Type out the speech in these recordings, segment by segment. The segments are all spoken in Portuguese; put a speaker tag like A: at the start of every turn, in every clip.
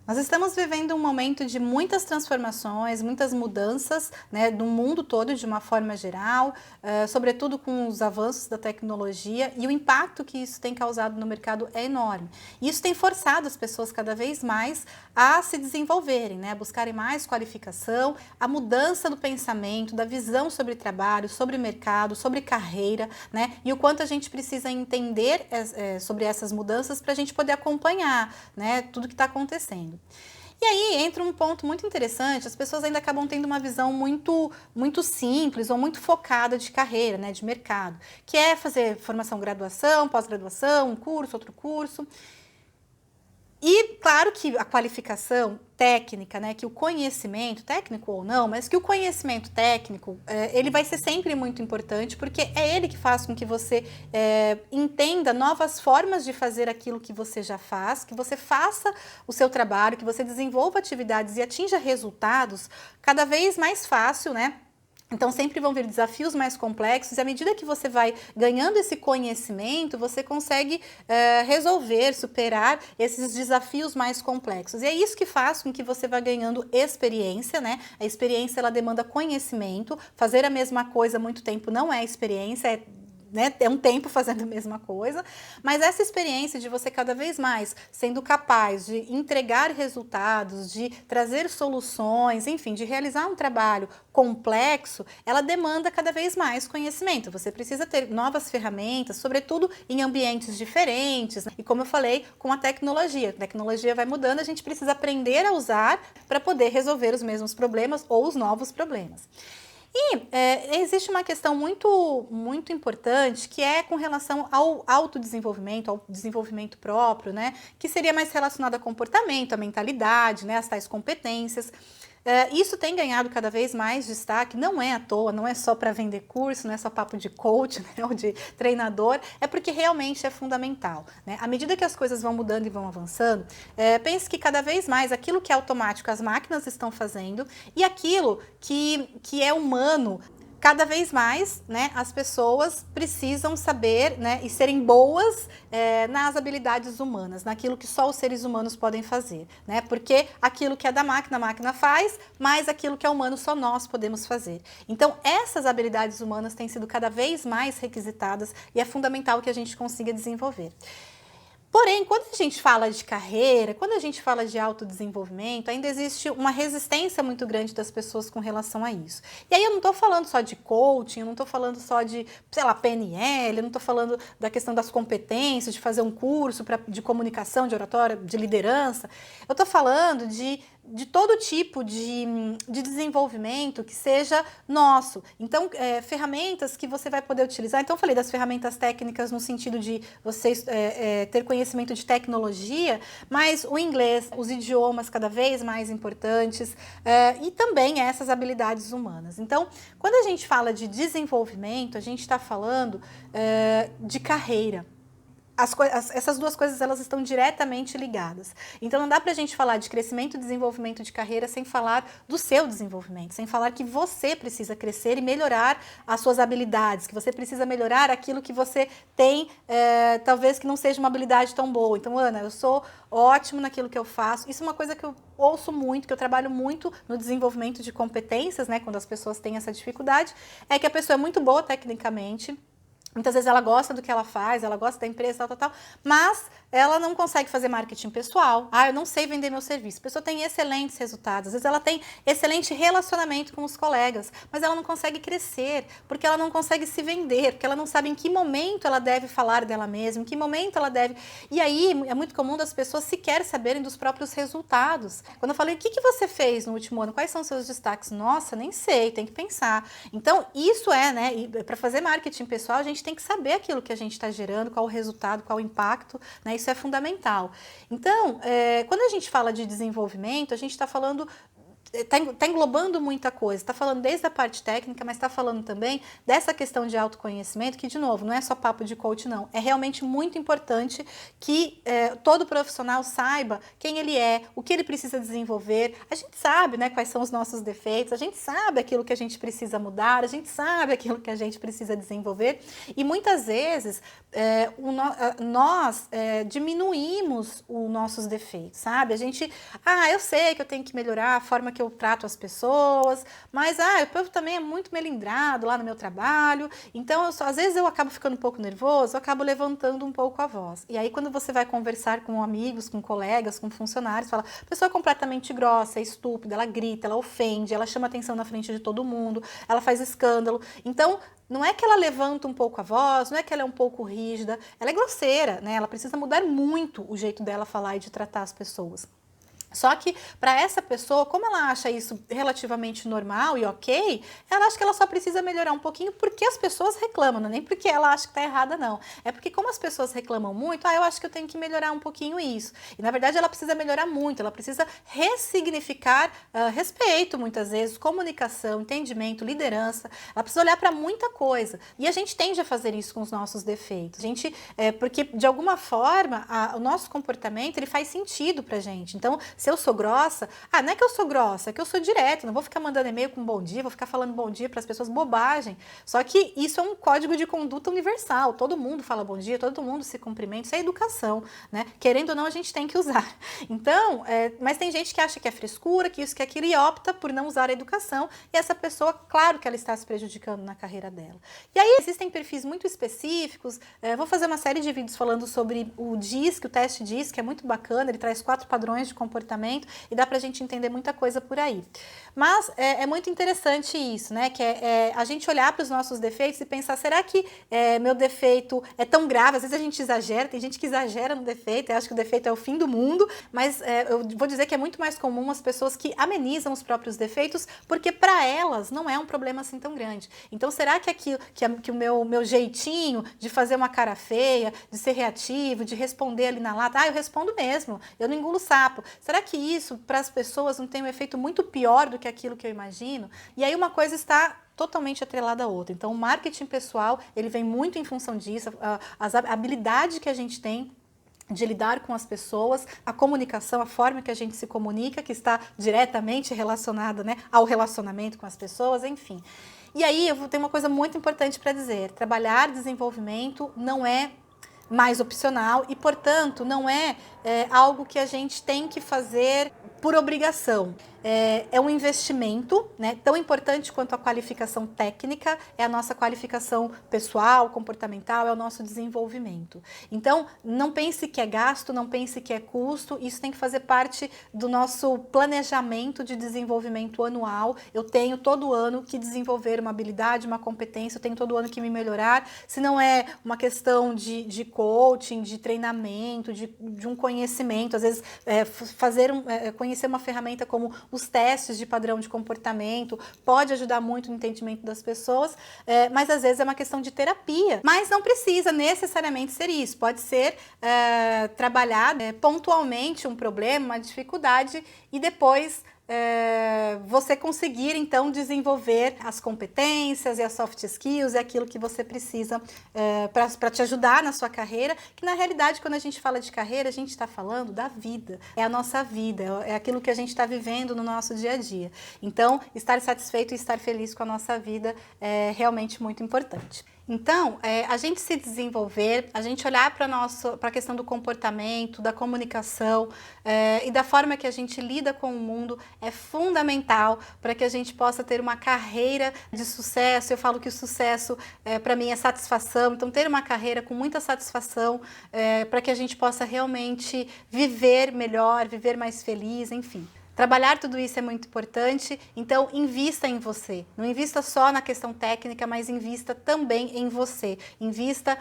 A: Nós estamos vivendo um momento de muitas transformações, muitas mudanças, né, no mundo todo de uma forma geral, sobretudo com os avanços da tecnologia, e o impacto que isso tem causado no mercado é enorme. E isso tem forçado as pessoas cada vez mais a se desenvolverem, né, a buscarem mais qualificação, a mudança do pensamento, da visão sobre trabalho, sobre mercado, sobre carreira, né, e o quanto a gente precisa entender sobre essas mudanças para a gente poder acompanhar, né, tudo que está acontecendo. E aí entra um ponto muito interessante, as pessoas ainda acabam tendo uma visão muito simples ou muito focada de carreira, né, de mercado, que é fazer formação, graduação, pós-graduação, um curso, outro curso. E claro que a qualificação técnica, né, que o conhecimento, técnico ou não, mas que o conhecimento técnico, ele vai ser sempre muito importante, porque é ele que faz com que você entenda novas formas de fazer aquilo que você já faz, que você faça o seu trabalho, que você desenvolva atividades e atinja resultados cada vez mais fácil, né? Então, sempre vão vir desafios mais complexos e à medida que você vai ganhando esse conhecimento, você consegue resolver, superar esses desafios mais complexos. E é isso que faz com que você vá ganhando experiência, né? A experiência, ela demanda conhecimento. Fazer a mesma coisa há muito tempo não é experiência, né, é um tempo fazendo a mesma coisa, mas essa experiência de você cada vez mais sendo capaz de entregar resultados, de trazer soluções, enfim, de realizar um trabalho complexo, ela demanda cada vez mais conhecimento. Você precisa ter novas ferramentas, sobretudo em ambientes diferentes, né? E como eu falei, com a tecnologia vai mudando, a gente precisa aprender a usar para poder resolver os mesmos problemas ou os novos problemas. E existe uma questão muito importante que é com relação ao autodesenvolvimento, ao desenvolvimento próprio, né? Que seria mais relacionado a comportamento, a mentalidade, né? As tais competências. Isso tem ganhado cada vez mais destaque, não é à toa, não é só para vender curso, não é só papo de coach, né, ou de treinador, é porque realmente é fundamental, né? À medida que as coisas vão mudando e vão avançando, pense que cada vez mais aquilo que é automático as máquinas estão fazendo e aquilo que é humano, cada vez mais, né, as pessoas precisam saber, né, e serem boas nas habilidades humanas, naquilo que só os seres humanos podem fazer, né, porque aquilo que é da máquina, a máquina faz, mas aquilo que é humano só nós podemos fazer. Então, essas habilidades humanas têm sido cada vez mais requisitadas e é fundamental que a gente consiga desenvolver. Porém, quando a gente fala de carreira, quando a gente fala de autodesenvolvimento, ainda existe uma resistência muito grande das pessoas com relação a isso. E aí eu não estou falando só de coaching, eu não estou falando só de, sei lá, PNL, eu não estou falando da questão das competências, de fazer um curso de comunicação, de oratória, de liderança. Eu estou falando de todo tipo de desenvolvimento que seja nosso. Então, ferramentas que você vai poder utilizar. Então, eu falei das ferramentas técnicas no sentido de você ter conhecimento de tecnologia, mas o inglês, os idiomas cada vez mais importantes e também essas habilidades humanas. Então, quando a gente fala de desenvolvimento, a gente está falando de carreira. Essas duas coisas elas estão diretamente ligadas. Então não dá pra gente falar de crescimento e desenvolvimento de carreira sem falar do seu desenvolvimento, sem falar que você precisa crescer e melhorar as suas habilidades, que você precisa melhorar aquilo que você tem, talvez que não seja uma habilidade tão boa. Então, Ana, eu sou ótimo naquilo que eu faço. Isso é uma coisa que eu ouço muito, que eu trabalho muito no desenvolvimento de competências, né, quando as pessoas têm essa dificuldade, é que a pessoa é muito boa tecnicamente. Muitas vezes ela gosta do que ela faz, ela gosta da empresa, tal, mas ela não consegue fazer marketing pessoal. Eu não sei vender meu serviço. A pessoa tem excelentes resultados, às vezes ela tem excelente relacionamento com os colegas, mas ela não consegue crescer, porque ela não consegue se vender, porque ela não sabe em que momento ela deve falar dela mesma, em que momento ela deve... E aí é muito comum das pessoas sequer saberem dos próprios resultados. Quando eu falei, o que você fez no último ano? Quais são os seus destaques? Nossa, nem sei, tem que pensar. Então, isso né, para fazer marketing pessoal, a gente tem que saber aquilo que a gente está gerando, qual o resultado, qual o impacto, né? Isso é fundamental. Então, quando a gente fala de desenvolvimento, a gente está falando tá englobando muita coisa, está falando desde a parte técnica, mas está falando também dessa questão de autoconhecimento, que, de novo, não é só papo de coach, não. É realmente muito importante que todo profissional saiba quem ele é, o que ele precisa desenvolver. A gente sabe, né, quais são os nossos defeitos, a gente sabe aquilo que a gente precisa mudar, a gente sabe aquilo que a gente precisa desenvolver, e muitas vezes nós diminuímos os nossos defeitos, sabe? A gente, eu sei que eu tenho que melhorar a forma que eu trato as pessoas, mas o povo também é muito melindrado lá no meu trabalho, então às vezes eu acabo ficando um pouco nervoso, eu acabo levantando um pouco a voz. E aí quando você vai conversar com amigos, com colegas, com funcionários, fala, a pessoa é completamente grossa, é estúpida, ela grita, ela ofende, ela chama atenção na frente de todo mundo, ela faz escândalo. Então, não é que ela levanta um pouco a voz, não é que ela é um pouco rígida, ela é grosseira, né? Ela precisa mudar muito o jeito dela falar e de tratar as pessoas. Só que para essa pessoa, como ela acha isso relativamente normal e ok, ela acha que ela só precisa melhorar um pouquinho porque as pessoas reclamam, não é nem porque ela acha que está errada, não. É porque como as pessoas reclamam muito, eu acho que eu tenho que melhorar um pouquinho isso. E na verdade ela precisa melhorar muito, ela precisa ressignificar respeito muitas vezes, comunicação, entendimento, liderança. Ela precisa olhar para muita coisa. E a gente tende a fazer isso com os nossos defeitos. Porque de alguma forma o nosso comportamento ele faz sentido pra gente. Então, se eu sou grossa, não é que eu sou grossa, é que eu sou direta, não vou ficar mandando e-mail com bom dia, vou ficar falando bom dia para as pessoas, bobagem. Só que isso é um código de conduta universal, todo mundo fala bom dia, todo mundo se cumprimenta, isso é educação, né? Querendo ou não, a gente tem que usar. Então, mas tem gente que acha que é frescura, que isso, que aquilo, e opta por não usar a educação, e essa pessoa, claro que ela está se prejudicando na carreira dela. E aí existem perfis muito específicos, vou fazer uma série de vídeos falando sobre o DISC, o teste DISC, que é muito bacana, ele traz 4 padrões de comportamento, e dá pra gente entender muita coisa por aí. Mas é muito interessante isso, né? Que a gente olhar para os nossos defeitos e pensar, será que meu defeito é tão grave? Às vezes a gente exagera, tem gente que exagera no defeito, eu acho que o defeito é o fim do mundo, mas eu vou dizer que é muito mais comum as pessoas que amenizam os próprios defeitos, porque para elas não é um problema assim tão grande. Então será que o meu jeitinho de fazer uma cara feia, de ser reativo, de responder ali na lata, eu respondo mesmo, eu não engulo sapo. Será que isso para as pessoas não tem um efeito muito pior do que aquilo que eu imagino? E aí uma coisa está totalmente atrelada à outra. Então o marketing pessoal, ele vem muito em função disso, a habilidade que a gente tem de lidar com as pessoas, a comunicação, a forma que a gente se comunica, que está diretamente relacionada, né, ao relacionamento com as pessoas, enfim. E aí eu tenho uma coisa muito importante para dizer, trabalhar desenvolvimento não é mais opcional e, portanto, não é algo que a gente tem que fazer por obrigação. É um investimento, né, tão importante quanto a qualificação técnica, é a nossa qualificação pessoal, comportamental, é o nosso desenvolvimento. Então, não pense que é gasto, não pense que é custo, isso tem que fazer parte do nosso planejamento de desenvolvimento anual. Eu tenho todo ano que desenvolver uma habilidade, uma competência, eu tenho todo ano que me melhorar, se não é uma questão de coaching, de treinamento, de um conhecimento, às vezes conhecer uma ferramenta como os testes de padrão de comportamento pode ajudar muito no entendimento das pessoas, mas às vezes é uma questão de terapia. Mas não precisa necessariamente ser isso, pode ser trabalhar pontualmente um problema, uma dificuldade e depois você conseguir então desenvolver as competências e as soft skills e aquilo que você precisa para te ajudar na sua carreira, que na realidade quando a gente fala de carreira a gente está falando da vida, é a nossa vida, é aquilo que a gente está vivendo no nosso dia a dia. Então estar satisfeito e estar feliz com a nossa vida é realmente muito importante. Então, a gente se desenvolver, a gente olhar para a questão do comportamento, da comunicação e da forma que a gente lida com o mundo é fundamental para que a gente possa ter uma carreira de sucesso. Eu falo que o sucesso, para mim, é satisfação. Então, ter uma carreira com muita satisfação para que a gente possa realmente viver melhor, viver mais feliz, enfim. Trabalhar tudo isso é muito importante, então invista em você. Não invista só na questão técnica, mas invista também em você. Invista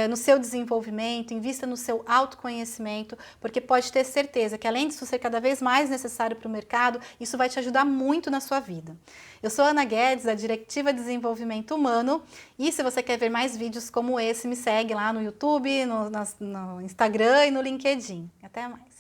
A: no seu desenvolvimento, invista no seu autoconhecimento, porque pode ter certeza que além disso ser cada vez mais necessário para o mercado, isso vai te ajudar muito na sua vida. Eu sou Ana Guedes, da Diretiva de Desenvolvimento Humano, e se você quer ver mais vídeos como esse, me segue lá no YouTube, no Instagram e no LinkedIn. Até mais!